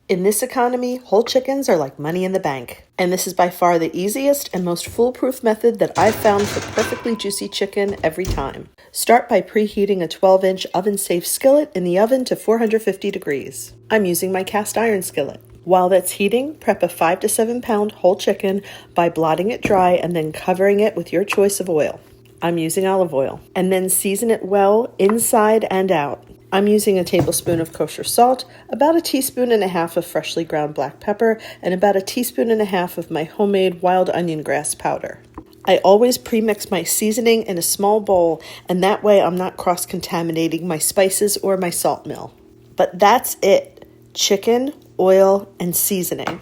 In this economy, whole chickens are like money in the bank. And this is by far the easiest and most foolproof method that I've found for perfectly juicy chicken every time. Start by preheating a 12-inch oven-safe skillet in the oven to 450 degrees. I'm using my cast iron skillet. While that's heating, prep a 5 to 7 pound whole chicken by blotting it dry and then covering it with your choice of oil. I'm using olive oil. And then season it well inside and out. I'm using a tablespoon of kosher salt, about 1.5 teaspoons of freshly ground black pepper, and about 1.5 teaspoons of my homemade wild onion grass powder. I always pre-mix my seasoning in a small bowl, and that way I'm not cross-contaminating my spices or my salt mill. But that's it. Chicken, oil, and seasoning.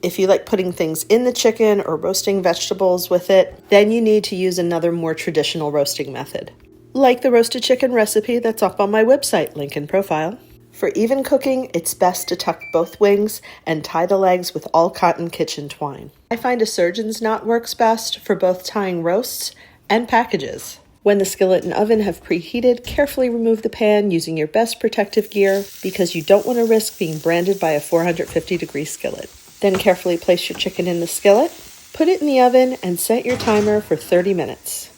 If you like putting things in the chicken or roasting vegetables with it, then you need to use another more traditional roasting method. Like the roasted chicken recipe that's up on my website, link in profile. For even cooking, it's best to tuck both wings and tie the legs with all cotton kitchen twine. I find a surgeon's knot works best for both tying roasts and packages. When the skillet and oven have preheated, carefully remove the pan using your best protective gear because you don't want to risk being branded by a 450-degree skillet. Then carefully place your chicken in the skillet, put it in the oven, and set your timer for 30 minutes.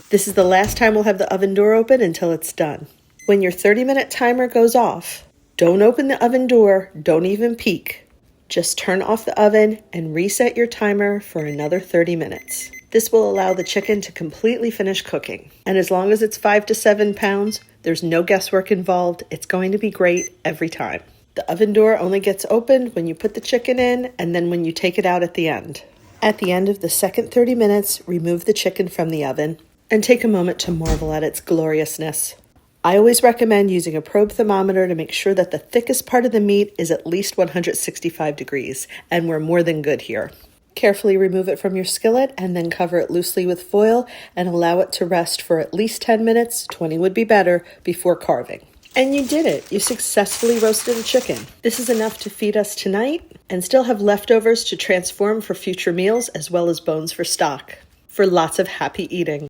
This is the last time we'll have the oven door open until it's done. When your 30-minute timer goes off, don't open the oven door, don't even peek. Just turn off the oven and reset your timer for another 30 minutes. This will allow the chicken to completely finish cooking. And as long as it's 5 to 7 pounds, there's no guesswork involved. It's going to be great every time. The oven door only gets opened when you put the chicken in and then when you take it out at the end. At the end of the second 30 minutes, remove the chicken from the oven and take a moment to marvel at its gloriousness. I always recommend using a probe thermometer to make sure that the thickest part of the meat is at least 165 degrees, and we're more than good here. Carefully remove it from your skillet and then cover it loosely with foil and allow it to rest for at least 10 minutes, 20 would be better, before carving. And you did it! You successfully roasted a chicken. This is enough to feed us tonight and still have leftovers to transform for future meals as well as bones for stock. For lots of happy eating.